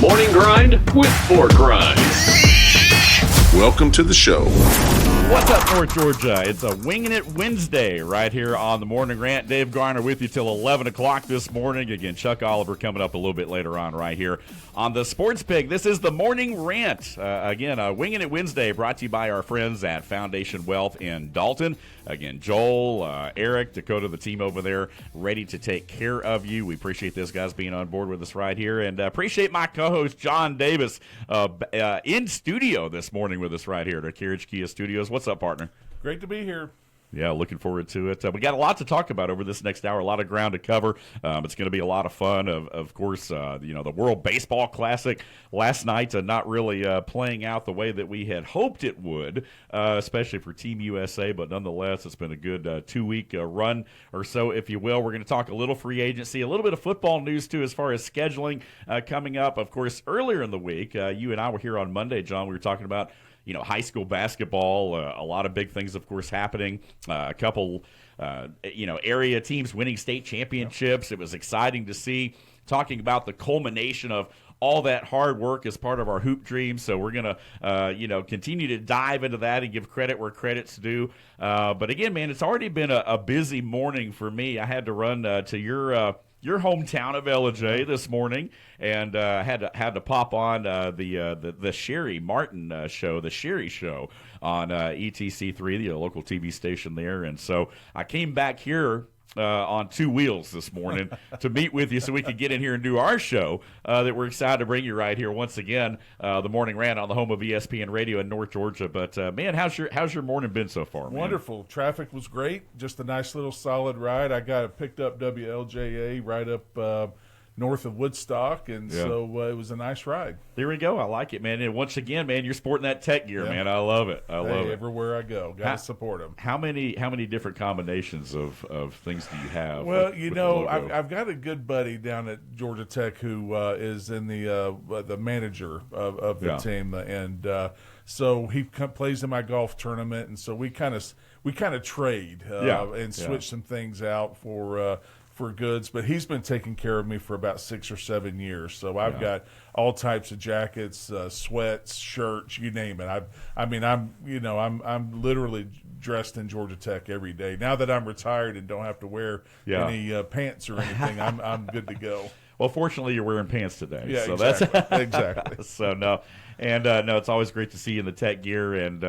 Morning grind with pork rinds. Welcome to the show. What's up, North Georgia? It's a Winging It Wednesday right here on the Morning Rant. Dave Garner with you till 11 o'clock this morning. Again, Chuck Oliver coming up a little bit later on right here on the Sports Pig. This is the Morning Rant. Winging It Wednesday brought to you by our friends at Foundation Wealth in Dalton. Again, Joel, Eric, Dakota, the team over there, ready to take care of you. We appreciate this guys being on board with us right here, and appreciate my co-host John Davis in studio this morning with us right here at Carriage Kia Studios. What's up, partner? Great to be here. Yeah, looking forward to it. We got a lot to talk about over this next hour, a lot of ground to cover. It's going to be a lot of fun. Of course, the World Baseball Classic last night not really playing out the way that we had hoped it would, especially for Team USA. But nonetheless, it's been a good 2-week run or so, if you will. We're going to talk a little free agency, a little bit of football news, too, as far as scheduling coming up. Of course, earlier in the week, you and I were here on Monday, John. We were talking about high school basketball, a lot of big things, of course, happening. A couple, area teams winning state championships. It was exciting to see. Talking about the culmination of all that hard work as part of our hoop dream. So we're going to, continue to dive into that and give credit where credit's due. But again, man, it's already been a busy morning for me. I had to run to your hometown of LJ this morning, and had to pop on the Sherry Martin show, the Sherry Show on ETC3, the local TV station there. And so I came back here on two wheels this morning to meet with you so we could get in here and do our show that we're excited to bring you right here once again, the Morning Rant on the home of ESPN Radio in North Georgia. But man, how's your morning been so far, man? Wonderful. Traffic was great. Just a nice little solid ride. I picked up WLJA right up north of Woodstock, and so it was a nice ride. There we go. I like it, man. And once again, man, you're sporting that tech gear, man. I love it. I love it. Everywhere I go, got to support them. How many different combinations of things do you have? Well, I've got a good buddy down at Georgia Tech who is in the manager of the team, and so he plays in my golf tournament, and so we kind of trade and switch some things out for goods, but he's been taking care of me for about 6 or 7 years. So I've got all types of jackets, sweats, shirts, you name it. I'm literally dressed in Georgia Tech every day. Now that I'm retired and don't have to wear any pants or anything, I'm good to go. Well, fortunately, you're wearing pants today. Yeah, so exactly. That's exactly. So no, and no, it's always great to see you in the tech gear, and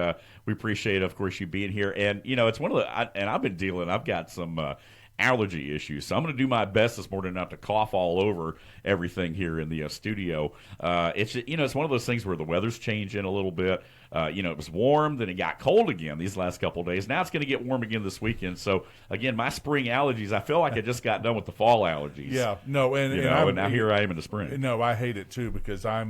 we appreciate, of course, you being here. And it's one of I've got some allergy issues, so I'm going to do my best this morning not to cough all over everything here in the studio. It's one of those things where the weather's changing a little bit. It was warm, then it got cold again these last couple of days. Now it's going to get warm again this weekend. So again, my spring allergies, I feel like I just got done with the fall allergies. Yeah, no, and now here I am in the spring. No, I hate it too because I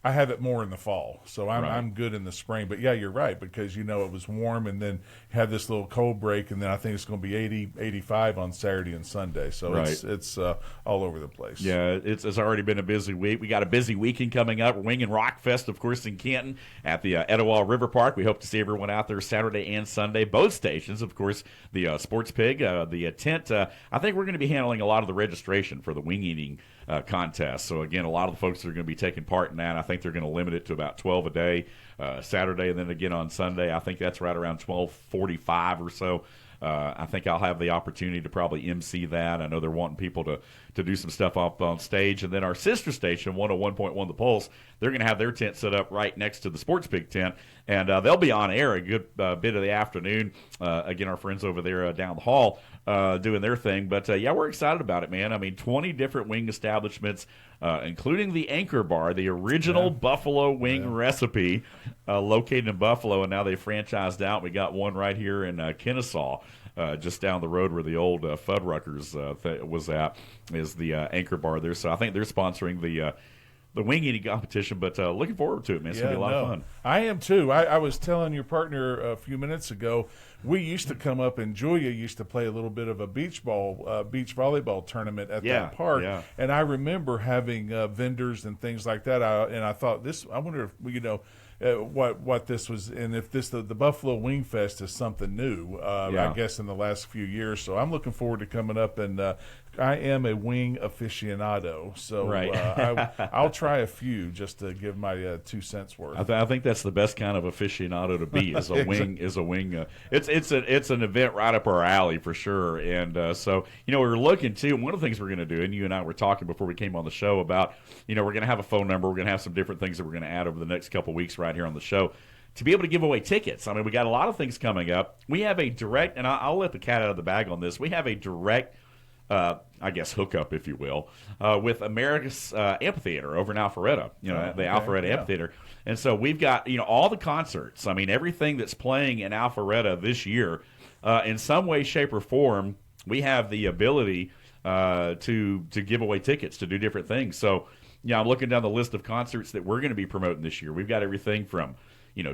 have it more in the fall, so I'm good in the spring. But yeah, you're right, because it was warm, and then had this little cold break, and then I think it's going to be 80, 85 on Saturday and Sunday. So it's all over the place. Yeah, it's already been a busy week. We got a busy weekend coming up. We're winging Rock Fest, of course, in Canton at the Etowah River Park. We hope to see everyone out there Saturday and Sunday. Both stations, of course, the Sports Pig, the tent. I think we're going to be handling a lot of the registration for the wing eating contest. So again, a lot of the folks that are going to be taking part in that, I think they're going to limit it to about 12 a day Saturday, and then again on Sunday. I think that's right around 12:45 or so. I think I'll have the opportunity to probably MC that. I know they're wanting people to do some stuff up on stage. And then our sister station, 101.1 The Pulse, they're going to have their tent set up right next to the Sports Pig tent. And they'll be on air a good bit of the afternoon. Again, our friends over there down the hall doing their thing. But, we're excited about it, man. I mean, 20 different wing establishments, including the Anchor Bar, the original Buffalo wing recipe located in Buffalo. And now they franchised out. We got one right here in Kennesaw. Just down the road where the old Fuddruckers was at is the Anchor Bar there. So I think they're sponsoring the wing eating competition, but looking forward to it, man. It's going to be a lot of fun. I am too. I was telling your partner a few minutes ago, we used to come up, and Julia used to play a little bit of a beach volleyball tournament at that park. Yeah. And I remember having vendors and things like that. And I thought, I wonder if what this was, and if the Buffalo Wing Fest is something new, I guess in the last few years. So I'm looking forward to coming up, and I am a wing aficionado, so I'll try a few just to give my 2 cents worth. I think that's the best kind of aficionado to be. Is a wing. It's an event right up our alley for sure. And so we were looking too. One of the things we're going to do, and you and I were talking before we came on the show about, we're going to have a phone number. We're going to have some different things that we're going to add over the next couple of weeks right here on the show to be able to give away tickets. I mean, we got a lot of things coming up. We have a direct, and I'll let the cat out of the bag on this. We have a direct, I guess, hookup, if you will, with America's Amphitheater over in Alpharetta, the Alpharetta Amphitheater. And so we've got, all the concerts. I mean, everything that's playing in Alpharetta this year, in some way, shape, or form, we have the ability to give away tickets to do different things. So, I'm looking down the list of concerts that we're going to be promoting this year. We've got everything from,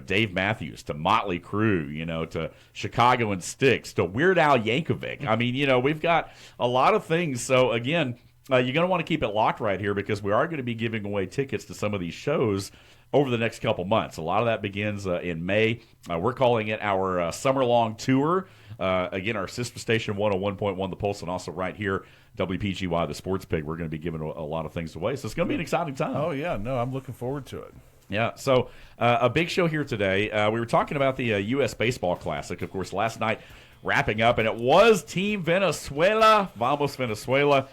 Dave Matthews to Motley Crue, to Chicago and Styx to Weird Al Yankovic. I mean, we've got a lot of things. So, again, you're going to want to keep it locked right here because we are going to be giving away tickets to some of these shows over the next couple months. A lot of that begins in May. We're calling it our summer-long tour. Again, our sister station 101.1 The Pulse, and also right here, WPGY, the Sports Pig. We're going to be giving a lot of things away. So it's going to be an exciting time. Oh, yeah. No, I'm looking forward to it. Yeah, so a big show here today. We were talking about the U.S. Baseball Classic, of course, last night wrapping up, and it was Team Venezuela. Vamos, Venezuela.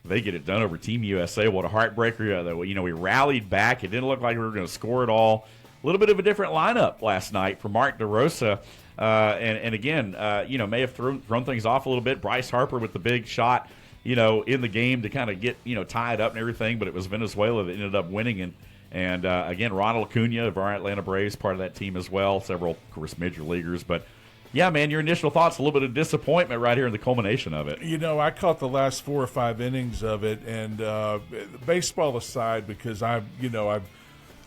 They get it done over Team USA. What a heartbreaker. We rallied back. It didn't look like we were going to score it all. A little bit of a different lineup last night for Mark DeRosa. And again, may have thrown things off a little bit. Bryce Harper with the big shot, in the game to kind of get, tied up and everything. But it was Venezuela that ended up winning. And again, Ronald Acuna of our Atlanta Braves, part of that team as well. Several, of course, major leaguers. But, yeah, man, your initial thoughts, a little bit of disappointment right here in the culmination of it. I caught the last 4 or 5 innings of it. And baseball aside, because I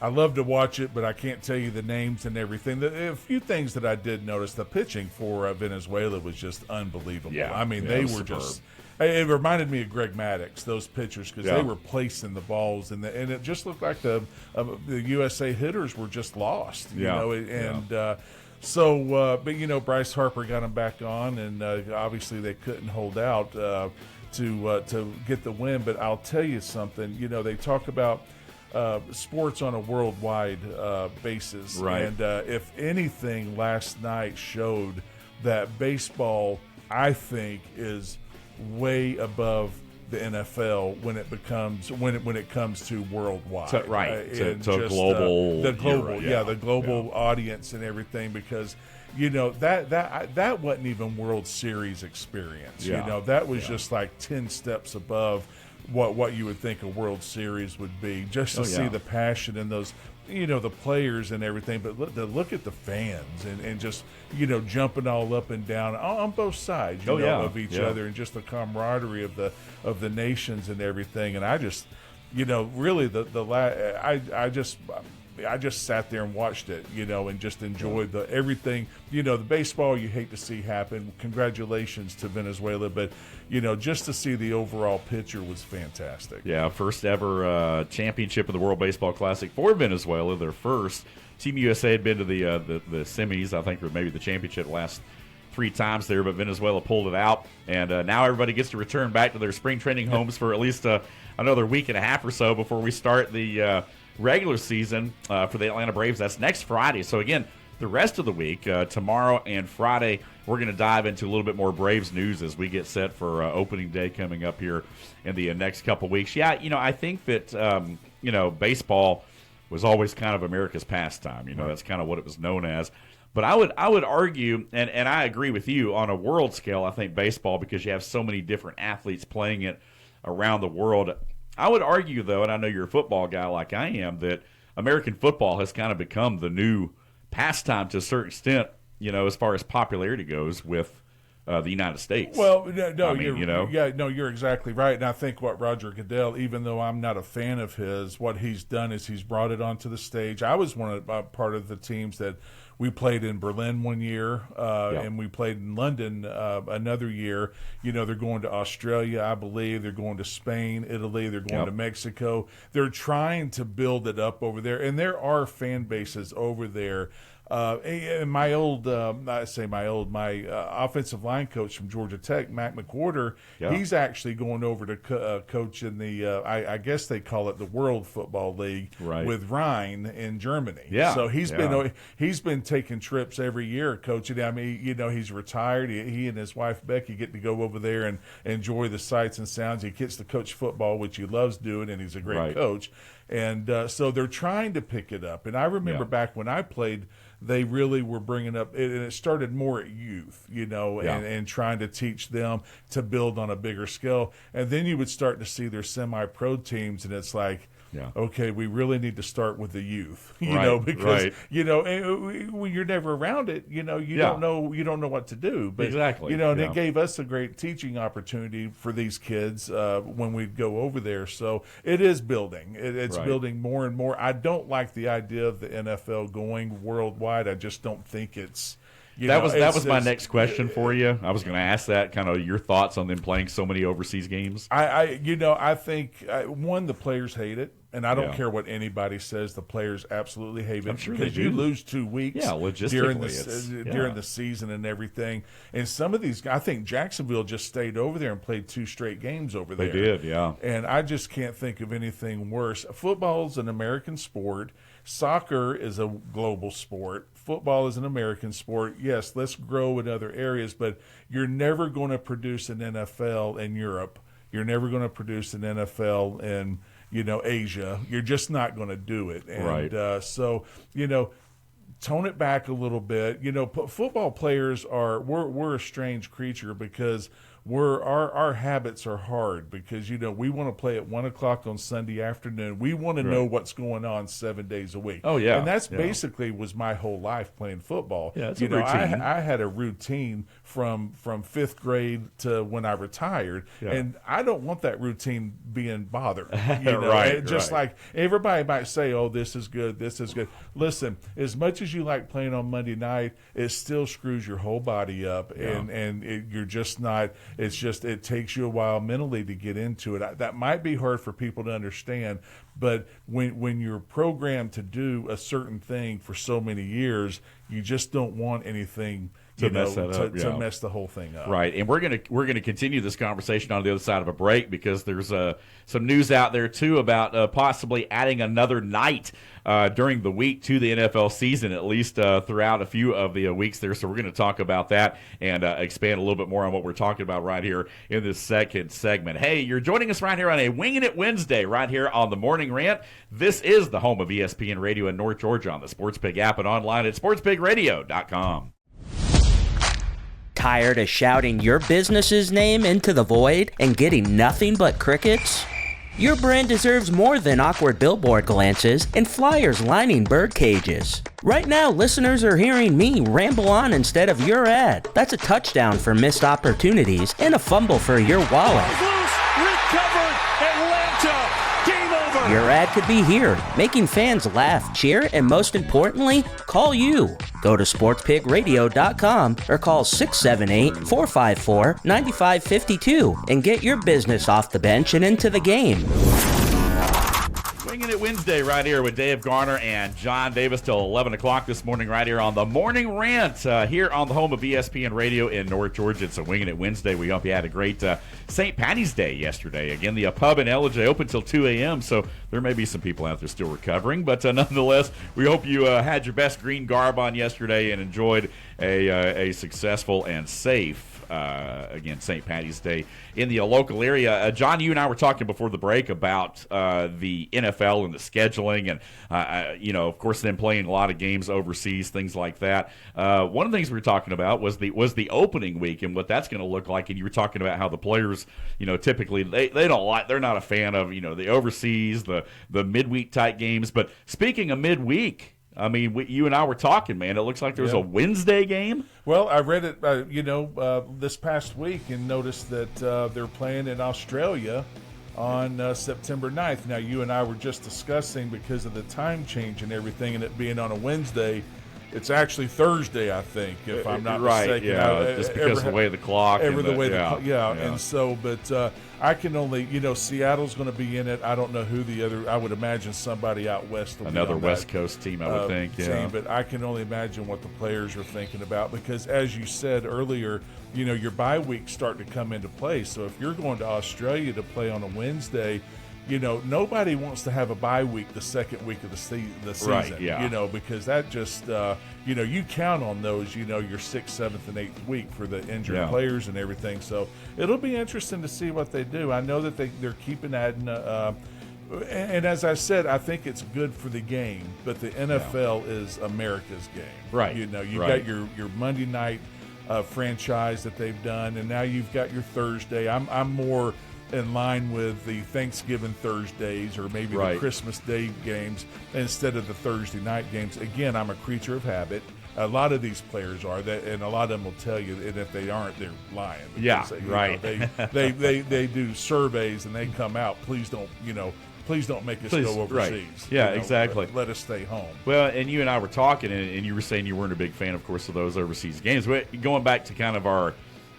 love to watch it, but I can't tell you the names and everything. A few things that I did notice, the pitching for Venezuela was just unbelievable. Yeah. I mean, they were just – it reminded me of Greg Maddux, those pitchers, because they were placing the balls, and it just looked like the USA hitters were just lost. But Bryce Harper got him back on, and obviously they couldn't hold out to get the win. But I'll tell you something. They talk about sports on a worldwide basis, right? And if anything, last night showed that baseball, I think, is way above the NFL when it comes to worldwide, to global, the global audience and everything, because that wasn't even World Series experience. That was just like 10 steps above what you would think a World Series would be, just to see the passion in those, the players and everything, but look at the fans and just, jumping all up and down on both sides, of each other, and just the camaraderie of the nations and everything. And I just, really I just sat there and watched it, and just enjoyed everything. The baseball you hate to see happen. Congratulations to Venezuela, but just to see the overall picture was fantastic. Yeah, first ever championship of the World Baseball Classic for Venezuela. Their first. Team USA had been to the semis, I think, or maybe the championship last 3 times there, but Venezuela pulled it out, and now everybody gets to return back to their spring training homes for at least another week and a half or so before we start the regular season for the Atlanta Braves. That's next Friday. So again, the rest of the week, tomorrow and Friday, we're going to dive into a little bit more Braves news as we get set for opening day coming up here in the next couple weeks. Yeah, I think that baseball was always kind of America's pastime. That's kind of what it was known as. But I would argue, and I agree with you, on a world scale, I think baseball, because you have so many different athletes playing it around the world. I would argue, though, and I know you're a football guy like I am, that American football has kind of become the new pastime to a certain extent, as far as popularity goes with the United States. Well, no, I mean, you're exactly right. And I think what Roger Goodell, even though I'm not a fan of his, what he's done is he's brought it onto the stage. I was part of the teams that we played in Berlin one year, and we played in London another year. They're going to Australia, I believe. They're going to Spain, Italy. They're going to Mexico. They're trying to build it up over there, and there are fan bases over there. And my offensive line coach from Georgia Tech, Matt McWhorter, he's actually going over to coach in the, I guess they call it the World Football League with Rhein in Germany. Yeah. So he's been taking trips every year coaching. I mean, he's retired. He and his wife Becky get to go over there and enjoy the sights and sounds. He gets to coach football, which he loves doing, and he's a great coach. And so they're trying to pick it up. And I remember back when I played, they really were bringing up, and it started more at youth, and trying to teach them to build on a bigger scale. And then you would start to see their semi-pro teams, and it's like, okay, we really need to start with the youth, because when you're never around it, you don't know what to do. But and it gave us a great teaching opportunity for these kids when we go over there. So it is building. It's building more and more. I don't like the idea of the NFL going worldwide. I just don't think it's. That was my next question for you. I was going to ask that, kind of your thoughts on them playing so many overseas games. I think the players hate it. And I don't care what anybody says. The players absolutely hate it because you lose 2 weeks during the season and everything. And some of these, I think Jacksonville just stayed over there and played 2 straight games over there. They did, yeah. And I just can't think of anything worse. Football's an American sport. Soccer is a global sport. Football is an American sport. Yes, let's grow in other areas, but you're never going to produce an NFL in Europe. You're never going to produce an NFL in Asia. You're just not going to do it. And so, tone it back a little bit. Football players we're a strange creature because our habits are hard because we want to play at 1:00 on Sunday afternoon. We want to know what's going on 7 days a week. Oh yeah, and that's basically was my whole life playing football. Yeah, it's a routine. I had a routine from 5th grade to when I retired, and I don't want that routine being bothered. Like everybody might say, "Oh, this is good, this is good." Listen, as much as you like playing on Monday night, it still screws your whole body up, and you're just not. It's just it takes you a while mentally to get into it. That might be hard for people to understand, but when you're programmed to do a certain thing for so many years, you just don't want anything to mess the whole thing up. Right, and we're gonna continue this conversation on the other side of a break because there's some news out there too about possibly adding another night during the week to the NFL season, at least throughout a few of the weeks there. So we're going to talk about that and expand a little bit more on what we're talking about right here in this second segment. Hey, you're joining us right here on a Winging It Wednesday right here on the Morning Rant. This is the home of ESPN Radio in North Georgia on the Sports Pig app and online at sportspigradio.com. Tired of shouting your business's name into the void and getting nothing but crickets? Your brand deserves more than awkward billboard glances and flyers lining bird cages. Right now, listeners are hearing me ramble on instead of your ad. That's a touchdown for missed opportunities and a fumble for your wallet. Recovered, Atlanta, game over. Your ad could be here, making fans laugh, cheer, and most importantly, call you. Go to sportspigradio.com or call 678-454-9552 and get your business off the bench and into the game. Winging It Wednesday right here with Dave Garner and John Davis till 11 o'clock this morning right here on the Morning Rant here on the home of ESPN Radio in North Georgia. It's a Winging It Wednesday. We hope you had a great St. Patty's Day yesterday. Again, the pub in Ellijay open till 2 a.m., so there may be some people out there still recovering. But nonetheless, we hope you had your best green garb on yesterday and enjoyed a successful and safe again, St. Patty's Day in the local area. John, you and I were talking before the break about the NFL and the scheduling and, of course, them playing a lot of games overseas, things like that. One of the things we were talking about was the opening week and what that's going to look like. And you were talking about how the players, typically they don't like, they're not a fan of, the overseas, the midweek type games. But speaking of midweek, I mean, you and I were talking, man. It looks like there was a Wednesday game. Well, I read it, this past week and noticed that they're playing in Australia on September 9th. Now, you and I were just discussing because of the time change and everything and it being on a Wednesday. It's actually Thursday, I think, if I'm not mistaken. Yeah, just because of the way of the clock. And so, but I can only, Seattle's going to be in it. I don't know who the other. I would imagine somebody out west will another be on West Coast team, I would think. Yeah, team, but I can only imagine what the players are thinking about because, as you said earlier, your bye weeks start to come into play. So if you're going to Australia to play on a Wednesday. Nobody wants to have a bye week the second week of the season. Right, yeah. Because that just, you count on those, your 6th, 7th, and 8th week for the injured players and everything. So it'll be interesting to see what they do. I know that they're keeping adding, and as I said, I think it's good for the game, but the NFL is America's game. Right. You've got your Monday night franchise that they've done, and now you've got your Thursday. I'm more in line with the Thanksgiving Thursdays or maybe the Christmas Day games instead of the Thursday night games. Again, I'm a creature of habit. A lot of these players are that, and a lot of them will tell you, and if they aren't, they're lying. They do surveys and they come out. Please don't make us go overseas. Right. Yeah, exactly. Let us stay home. Well, and you and I were talking, and you were saying you weren't a big fan, of course, of those overseas games. But going back to kind of our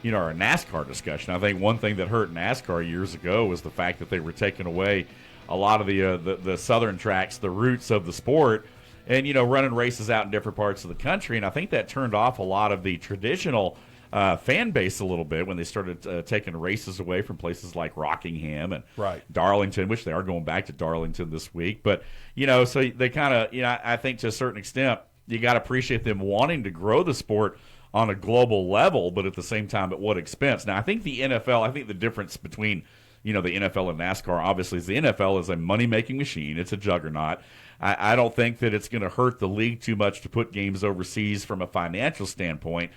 NASCAR discussion, I think one thing that hurt NASCAR years ago was the fact that they were taking away a lot of the southern tracks, the roots of the sport, and running races out in different parts of the country. And I think that turned off a lot of the traditional fan base a little bit when they started taking races away from places like Rockingham and Darlington, which they are going back to Darlington this week. But so they kind of I think to a certain extent you got to appreciate them wanting to grow the sport on a global level, but at the same time, at what expense? Now, I think the NFL, I think the difference between, the NFL and NASCAR, obviously, is the NFL is a money-making machine. It's a juggernaut. I don't think that it's going to hurt the league too much to put games overseas from a financial standpoint.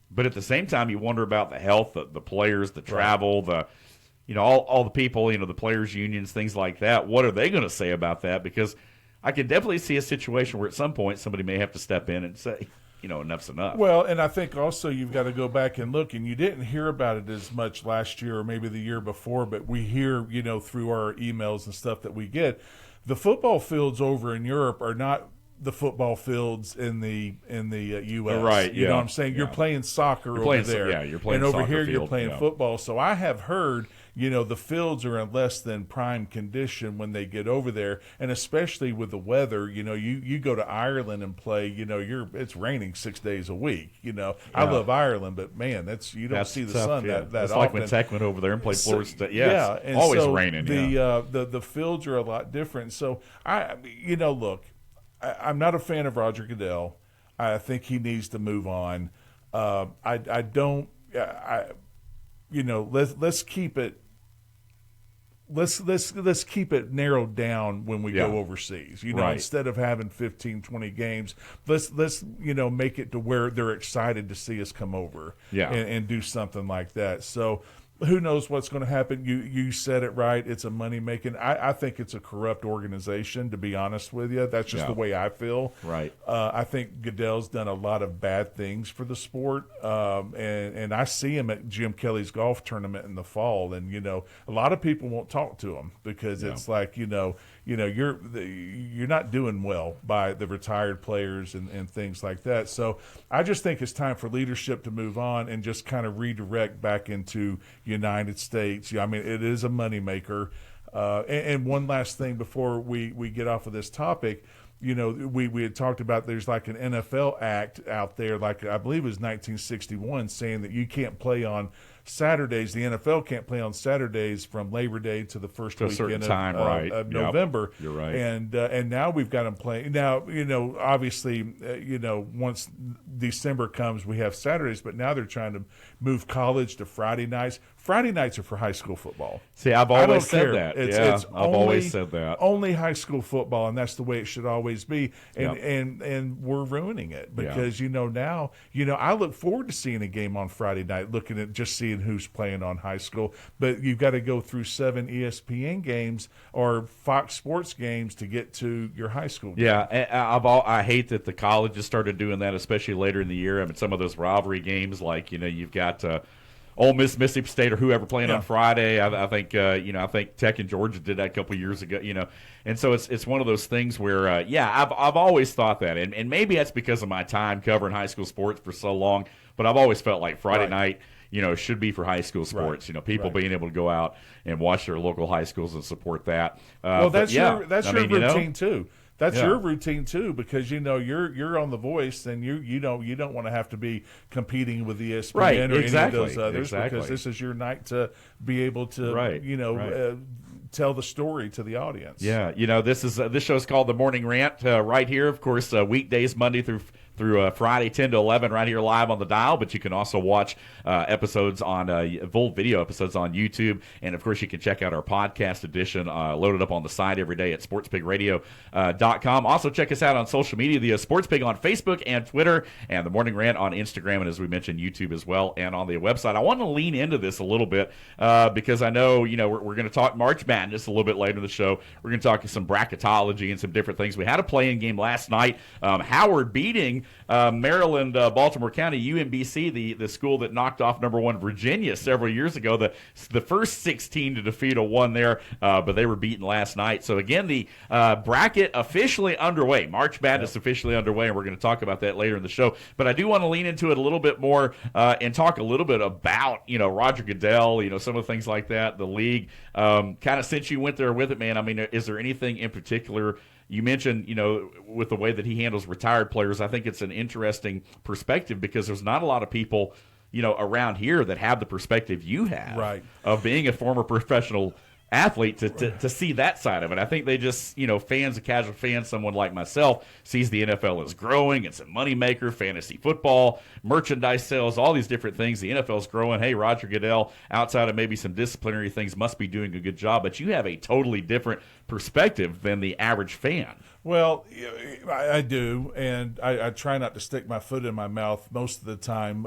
But at the same time, you wonder about the health, the players, the travel, all the people, the players' unions, things like that. What are they going to say about that? Because I can definitely see a situation where at some point somebody may have to step in and say, enough's enough. Well, and I think also you've got to go back and look, and you didn't hear about it as much last year or maybe the year before, but we hear, through our emails and stuff that we get, the football fields over in Europe are not the football fields in the U.S. Right. You know what I'm saying? You're playing soccer over there. You're playing and over soccer here field, you're playing football. So I have heard, the fields are in less than prime condition when they get over there, and especially with the weather. You go to Ireland and play. It's raining 6 days a week. I love Ireland, but man, that's see the sun that it's often. Like when Tech went over there and played Florida State. And always so raining. The fields are a lot different. So look, I'm not a fan of Roger Goodell. I think he needs to move on. Let's keep it. Let's keep it narrowed down when we go overseas. Instead of having 15, 20 games, let's make it to where they're excited to see us come over and do something like that. So who knows what's going to happen? You said it right. It's a money making. I think it's a corrupt organization, to be honest with you. That's just the way I feel. Right. I think Goodell's done a lot of bad things for the sport, and I see him at Jim Kelly's golf tournament in the fall. And a lot of people won't talk to him because it's like you're not doing well by the retired players and things like that. So I just think it's time for leadership to move on and just kind of redirect back into United States. I mean, it is a moneymaker. And one last thing before we get off of this topic, we had talked about there's like an NFL act out there, like I believe it was 1961, saying that you can't play on Saturdays. The NFL can't play on Saturdays from Labor Day to the first weekend of November. You're right. And now we've got them playing. Now, obviously, once December comes, we have Saturdays, but now they're trying to move college to Friday nights. Friday nights are for high school football. See, I've always said that. I've always said that. Only high school football, and that's the way it should always always be, and we're ruining it because now I look forward to seeing a game on Friday night, looking at just seeing who's playing on high school, but you've got to go through 7 ESPN games or Fox Sports games to get to your high school game. Yeah, I hate that the colleges started doing that, especially later in the year. I mean, some of those rivalry games, like you've got Ole Miss, Mississippi State, or whoever playing on Friday. I think I think Tech and Georgia did that a couple of years ago. And so it's one of those things where I've always thought that, and maybe that's because of my time covering high school sports for so long. But I've always felt like Friday night, should be for high school sports. People being able to go out and watch their local high schools and support that. Well, that's your routine too. That's your routine too, because you're on The Voice, and you don't want to have to be competing with ESPN or any of those others because this is your night to be able to tell the story to the audience. Yeah, this show is called The Morning Rant right here, of course, weekdays Monday through Friday, 10 to 11, right here live on the dial. But you can also watch episodes on full video episodes on YouTube. And, of course, you can check out our podcast edition loaded up on the site every day at sportspigradio.com. Also, check us out on social media, the SportsPig on Facebook and Twitter, and The Morning Rant on Instagram, and, as we mentioned, YouTube as well, and on the website. I want to lean into this a little bit because I know, we're going to talk March Madness a little bit later in the show. We're going to talk some bracketology and some different things. We had a play-in game last night. Howard beating Maryland, Baltimore County, UMBC, the school that knocked off number 1 Virginia several years ago, the first 16 to defeat a 1 there, but they were beaten last night. So again, the bracket officially underway. March Madness officially underway, and we're going to talk about that later in the show. But I do want to lean into it a little bit more and talk a little bit about Roger Goodell, some of the things like that, the league. Kind of since you went there with it, man, I mean, is there anything in particular? You mentioned, with the way that he handles retired players, I think it's an interesting perspective because there's not a lot of people, around here that have the perspective you have of being a former professional athlete to see that side of it. I think they just, fans, a casual fan, someone like myself, sees the NFL as growing. It's a moneymaker, fantasy football, merchandise sales, all these different things. The NFL is growing. Hey, Roger Goodell, outside of maybe some disciplinary things, must be doing a good job. But you have a totally different perspective than the average fan. Well, I do, and I try not to stick my foot in my mouth most of the time.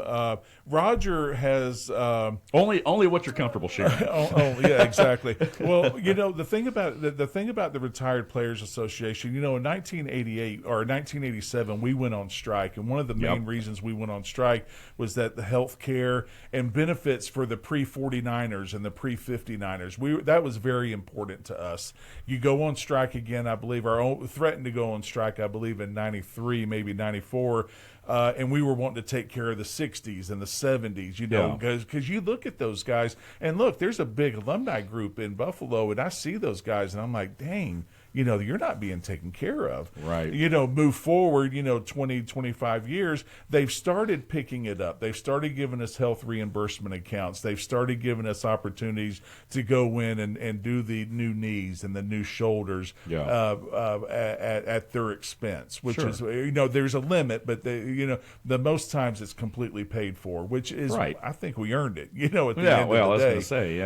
Roger has only what you're comfortable sharing. Yeah, exactly. Well, the thing about the Retired Players Association, in 1988 or 1987, we went on strike, and one of the main reasons we went on strike was that the health care and benefits for the pre-49ers and the pre-59ers, that was very important to us. You go on strike again, I believe, threatened to go on strike, I believe, in 93, maybe 94, and we were wanting to take care of the 60s and the 70s, because you look at those guys, and look, there's a big alumni group in Buffalo, and I see those guys, and I'm like, dang, you're not being taken care of. Right. Move forward, 20, 25 years, they've started picking it up. They've started giving us health reimbursement accounts. They've started giving us opportunities to go in and do the new knees and the new shoulders at their expense, which is, there's a limit, but the most times it's completely paid for, which is, I think we earned it, at the end of the day. I was going to say,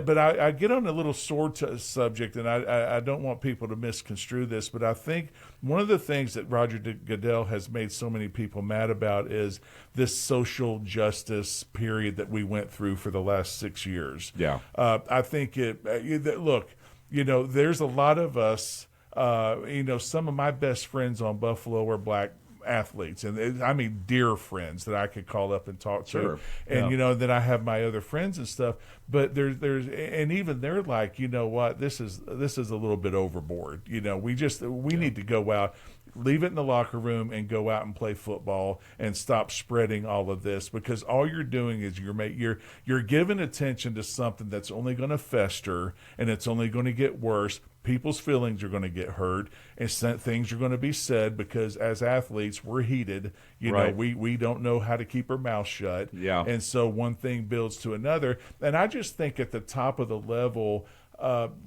But I get on a little sore subject, and I don't want people to misconstrue this, but I think one of the things that Roger Goodell has made so many people mad about is this social justice period that we went through for the last 6 years. Yeah. I think look, there's a lot of us, some of my best friends on Buffalo are black athletes, and I mean dear friends that I could call up and talk to, and then I have my other friends and stuff. But there's and even they're like, what, this is a little bit overboard. We need to go out, leave it in the locker room, and go out and play football and stop spreading all of this, because all you're doing is you're giving attention to something that's only going to fester, and it's only going to get worse. People's feelings are going to get hurt, and things are going to be said, because as athletes, we're heated. We don't know how to keep our mouth shut. Yeah. And so one thing builds to another. And I just think at the top of the level,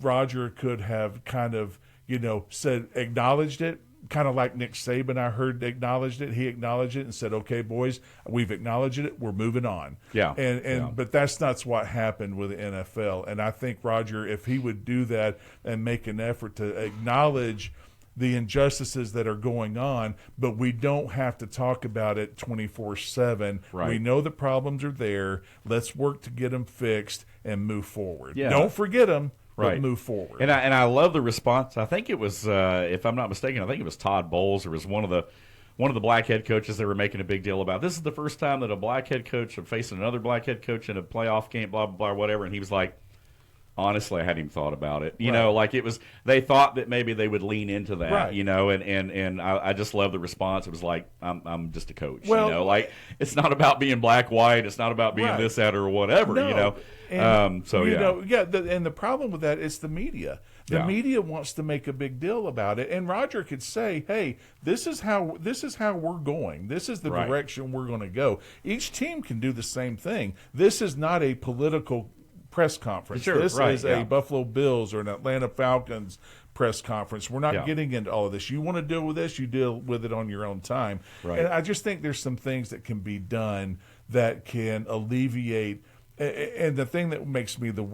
Roger could have kind of, acknowledged it, kind of like Nick Saban, I heard, acknowledged it. He acknowledged it and said, okay, boys, we've acknowledged it. We're moving on. Yeah. But that's not what happened with the NFL. And I think Roger, if he would do that and make an effort to acknowledge the injustices that are going on, but we don't have to talk about it 24/7. Right. We know the problems are there. Let's work to get them fixed and move forward. Yeah. Don't forget them, Right. but move forward. And I love the response. I think it was, if I'm not mistaken, I think it was Todd Bowles, or was one of the black head coaches they were making a big deal about. This is the first time that a black head coach is facing another black head coach in a playoff game, blah, blah, blah, whatever. And he was like, honestly, I hadn't even thought about it. You know, like it was, they thought that maybe they would lean into that, Right. you know, and I just love the response. It was like, I'm just a coach, Well, you know, like it's not about being black, white. It's not about being Right. this, that, or whatever, No. you know. And, So, you yeah. know, and the problem with that is the media. The Yeah. media wants to make a big deal about it, and Roger could say, "Hey, this is how we're going. This is the Right. direction we're going to go." Each team can do the same thing. This is not a political press conference. Sure, this right, is yeah. a Buffalo Bills or an Atlanta Falcons press conference. We're not Yeah. getting into all of this. You want to deal with this, you deal with it on your own time. Right. And I just think there's some things that can be done that can alleviate. And the thing that makes me the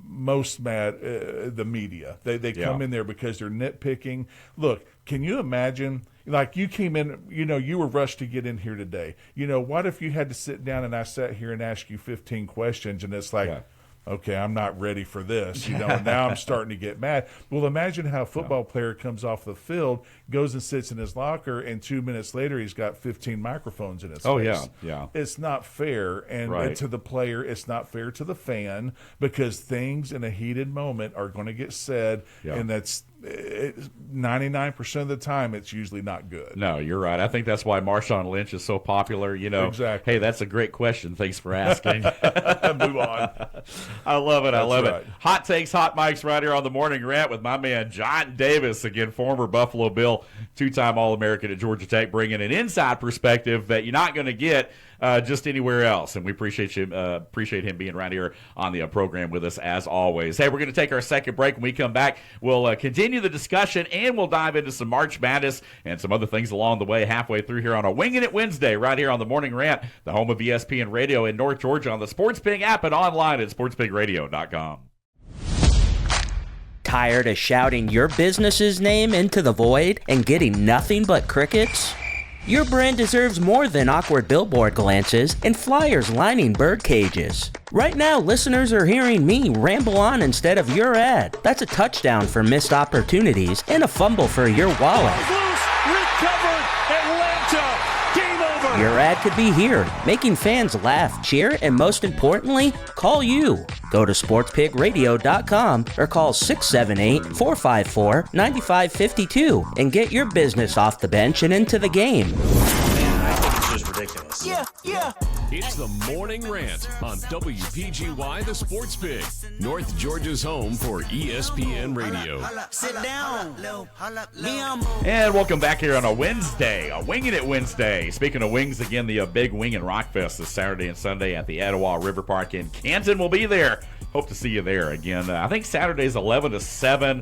most mad, the media. They come in there because they're nitpicking. Look, can you imagine, like you came in, you know, you were rushed to get in here today. You know, what if you had to sit down and I sat here and asked you 15 questions and it's like, Yeah. okay, I'm not ready for this. You know, and now I'm starting to get mad. Well, imagine how a football player comes off the field, goes and sits in his locker, and 2 minutes later he's got 15 microphones in his Oh, face. yeah. It's not fair, and Right. to the player, it's not fair to the fan, because things in a heated moment are going to get said, Yeah. and that's 99% of the time it's usually not good. No, you're right. I think that's why Marshawn Lynch is so popular. You know, Exactly. Hey, that's a great question. Thanks for asking. Move on. I love it. I That's love right. it. Hot takes, hot mics right here on the Morning Rant with my man John Davis, again, former Buffalo Bill, two-time All-American at Georgia Tech, bringing an inside perspective that you're not going to get just anywhere else. And we appreciate him being right here on the program with us as always. Hey, we're going to take our second break. When we come back, we'll continue the discussion, and we'll dive into some March Madness and some other things along the way halfway through here on a Winging It Wednesday right here on the Morning Rant, the home of ESPN Radio in North Georgia, on the SportsPig app and online at sportspigradio.com. Tired of shouting your business's name into the void and getting nothing but crickets? Your brand deserves more than awkward billboard glances and flyers lining bird cages. Right now, listeners are hearing me ramble on instead of your ad. That's a touchdown for missed opportunities and a fumble for your wallet. Loose, recovered, Atlanta, game over. Your ad could be here, making fans laugh, cheer, and most importantly, call you. Go to sportspigradio.com or call 678-454-9552 and get your business off the bench and into the game. I think it's just ridiculous. It's the Morning Rant on WPGY The Sports Pig, North Georgia's home for ESPN Radio. Sit down. And welcome back here on a Wednesday, a Winging It Wednesday. Speaking of wings, again, the big Wing and Rock Fest this Saturday and Sunday at the Etowah River Park in Canton. Will be there. Hope to see you there again. I think Saturday's 11 to 7,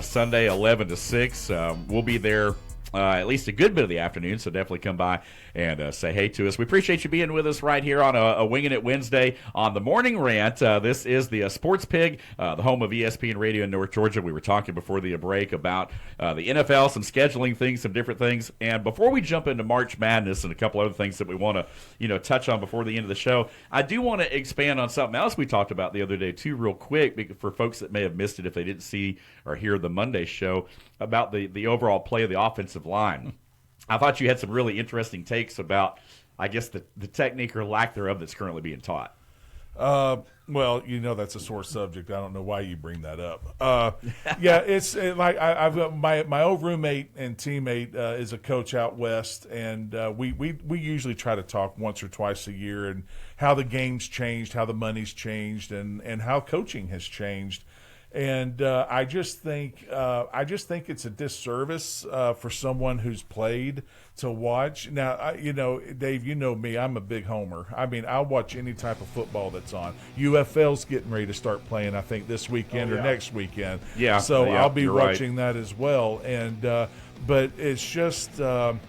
Sunday 11 to 6. We'll be there at least a good bit of the afternoon, so definitely come by and say hey to us. We appreciate you being with us right here on a Winging It Wednesday on the Morning Rant. This is the Sports Pig, the home of ESPN Radio in North Georgia. We were talking before the break about the NFL, some scheduling things, some different things. And before we jump into March Madness and a couple other things that we want to touch on before the end of the show, I do want to expand on something else we talked about the other day too, real quick, for folks that may have missed it if they didn't see or hear the Monday show, about the overall play of the offensive line. I thought you had some really interesting takes about, I guess, the technique or lack thereof that's currently being taught. Well, you know that's a sore subject. I don't know why you bring that up. Yeah, it's like I've got my old roommate and teammate is a coach out west, and we usually try to talk once or twice a year, and how the game's changed, how the money's changed, and how coaching has changed. And I just think it's a disservice for someone who's played to watch. Now, Dave, you know me, I'm a big homer. I mean, I'll watch any type of football that's on. UFL's getting ready to start playing, I think, this weekend or next weekend. Yeah. So Yeah, I'll be you're right. watching that as well. And but it's just and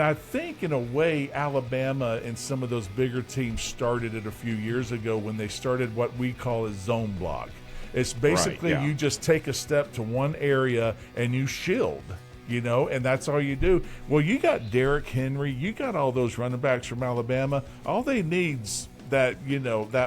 I think in a way Alabama and some of those bigger teams started it a few years ago when they started what we call a zone block. It's basically you just take a step to one area and you shield. And that's all you do. Well, you got Derrick Henry, you got all those running backs from Alabama. All they need's that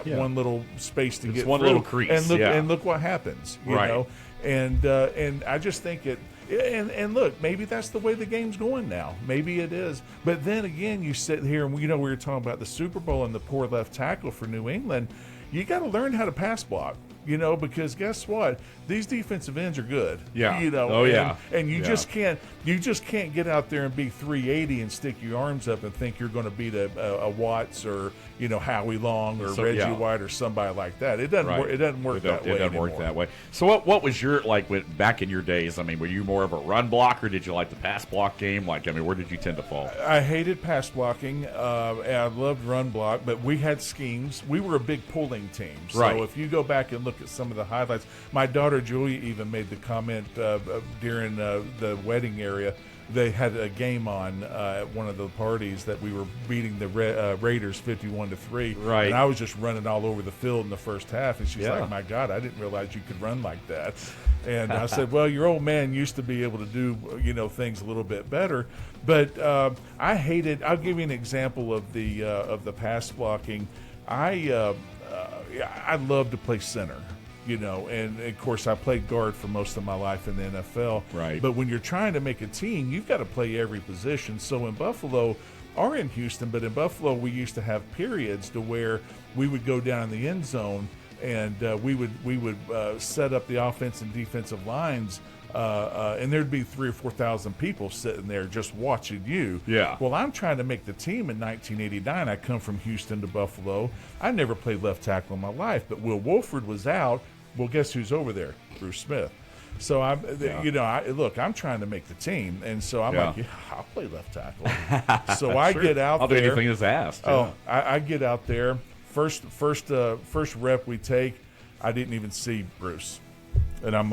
one little space to get one through. little crease, and look what happens. You know, and I just think it. And look, maybe that's the way the game's going now. Maybe it is. But then again, you sit here and we were talking about the Super Bowl and the poor left tackle for New England. You got to learn how to pass block. Because guess what? These defensive ends are good. Yeah. And you just can't get out there and be 380 and stick your arms up and think you're going to beat a Watts or Howie Long or Reggie White or somebody like that. It doesn't work. It doesn't work that way. It doesn't work that way. So what was your back in your days? I mean, were you more of a run blocker? Did you like the pass block game? Where did you tend to fall? I hated pass blocking. And I loved run block, but we had schemes. We were a big pulling team. So if you go back and look at some of the highlights, my daughter Julia even made the comment during the wedding area. They had a game on at one of the parties that we were beating the Raiders 51-3. Right. And I was just running all over the field in the first half, and she's like, "My God, I didn't realize you could run like that." And I said, "Well, your old man used to be able to do things a little bit better." But I hated. I'll give you an example of the pass blocking. I love to play center. And of course I played guard for most of my life in the NFL. Right. But when you're trying to make a team, you've got to play every position. So in Buffalo, or in Houston, but in Buffalo, we used to have periods to where we would go down in the end zone and we would set up the offense and defensive lines. And there'd be 3,000 or 4,000 people sitting there just watching you. Yeah. Well, I'm trying to make the team in 1989. I come from Houston to Buffalo. I never played left tackle in my life, but Will Wolford was out. Well, guess who's over there? Bruce Smith. So I'm trying to make the team, and so I'm like, I'll play left tackle. So I get out I'll there. do anything that's asked. I get out there. First rep we take, I didn't even see Bruce, and I'm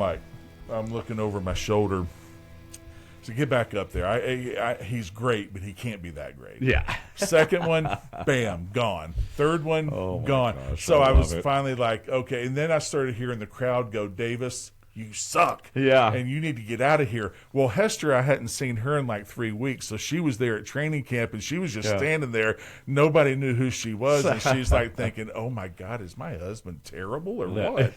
looking over my shoulder. So get back up there. He's great, but he can't be that great. Yeah. Second one, bam, gone. Third one, gone. Gosh, so I was it. finally like, okay. And then I started hearing the crowd go, "Davis, you suck. Yeah. And you need to get out of here." Well, Hester, I hadn't seen her in like 3 weeks. So she was there at training camp and she was just standing there. Nobody knew who she was. And she's like thinking, "Oh my God, is my husband terrible or what?"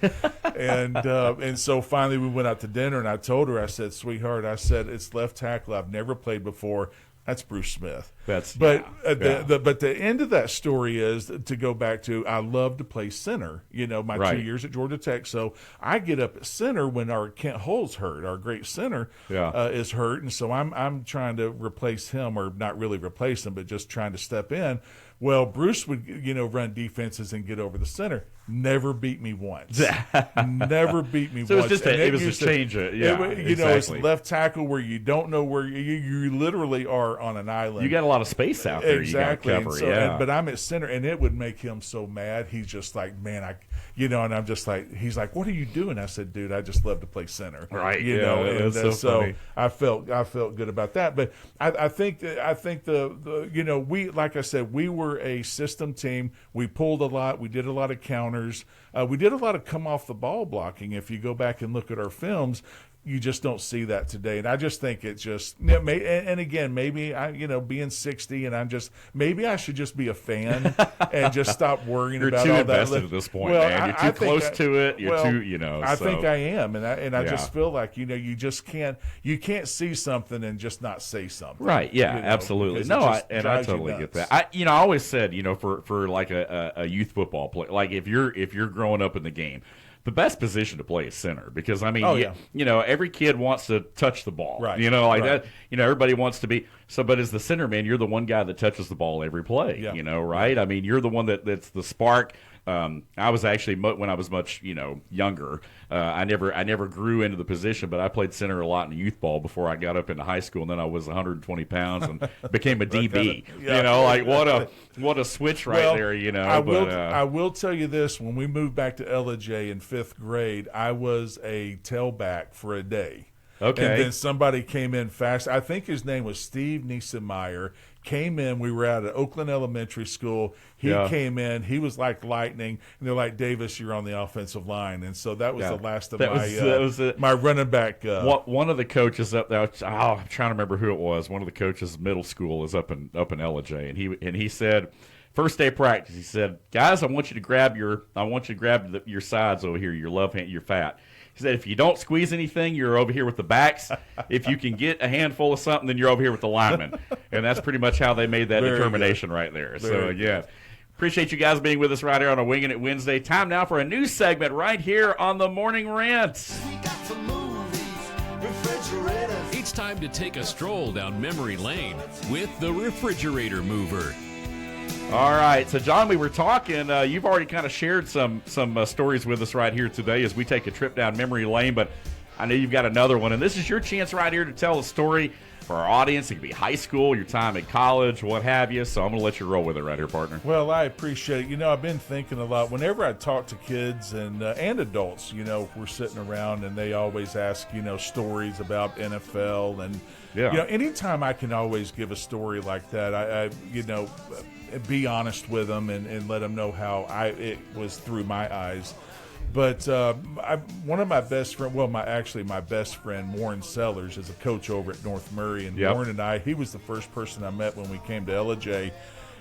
And so finally we went out to dinner and I told her, I said, "Sweetheart," I said, "it's left tackle. I've never played before. That's Bruce Smith." But the end of that story is to go back to, I love to play center, my 2 years at Georgia Tech. So I get up at center when our Kent Hull's hurt, our great center is hurt. And so I'm trying to replace him, or not really replace him, but just trying to step in. Well, Bruce would, run defenses and get over the center. Never beat me once. Never beat me so once. It was just a change. It's left tackle where you don't know where you literally are on an island. You got a lot of space out there. Exactly. You got to cover. But I'm at center, and it would make him so mad. He's just like, "Man, and I'm just like," he's like, "What are you doing?" I said, "Dude, I just love to play center." Right. And so funny. I felt good about that. But I think we, like I said, we were a system team. We pulled a lot. We did a lot of counters. We did a lot of come off the ball blocking. If you go back and look at our films, you just don't see that today. And I just think it's just, and again, maybe being 60 and maybe I should just be a fan and just stop worrying about all that. You're too invested at this point, man. You're too close to it. You're too, I think I am. And I just feel like, you just can't see something and just not say something. Right. Yeah, absolutely. No, I totally get that. I always said, for like a youth football play, like if you're growing up in the game, the best position to play is center, because every kid wants to touch the ball, right? That. Everybody wants to be. So, but as the center, man, you're the one guy that touches the ball every play. Yeah. Right? I mean, you're the one that's the spark. I was actually, when I was much younger, I never grew into the position, but I played center a lot in youth ball before I got up into high school, and then I was 120 pounds and became a DB. What a switch there. I will tell you this: when we moved back to LJ in 5th grade, I was a tailback for a day. Okay. And then somebody came in fast. I think his name was Steve Niesemeyer. came in. We were at an Oakland elementary school. He came in. He was like lightning. And they're like, Davis, you're on the offensive line. And so that was the last of my running back. One of the coaches up there, I'm trying to remember who it was. One of the coaches middle school is up in LJ, and he said, first day of practice, he said, guys, I want you to grab your sides over here, your love hand, your fat. He said, if you don't squeeze anything, you're over here with the backs. If you can get a handful of something, then you're over here with the linemen. And that's pretty much how they made that determination right there. So, yeah. Appreciate you guys being with us right here on a Winging It Wednesday. Time now for a new segment right here on the Morning Rant. It's time to take a stroll down memory lane with the Refrigerator Mover. All right, so John, we were talking. You've already kind of shared some stories with us right here today as we take a trip down memory lane, but I know you've got another one, and this is your chance right here to tell a story for our audience. It could be high school, your time in college, what have you, so I'm going to let you roll with it right here, partner. Well, I appreciate it. I've been thinking a lot. Whenever I talk to kids and adults, we're sitting around and they always ask, stories about NFL. And, anytime I can always give a story like that, I be honest with them and let them know how it was through my eyes. But one of my best friends, my best friend, Warren Sellers, is a coach over at North Murray. And Warren and he was the first person I met when we came to LJ.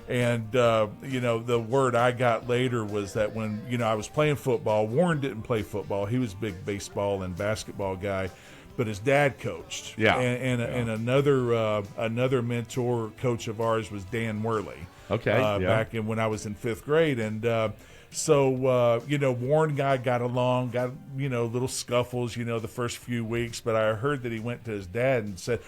And, the word I got later was that when, I was playing football, Warren didn't play football. He was a big baseball and basketball guy. But his dad coached. Yeah. And another mentor coach of ours was Dan Worley. Okay. Back when I was in fifth grade. And so, Warren and I got along, got, little scuffles, the first few weeks. But I heard that he went to his dad and said,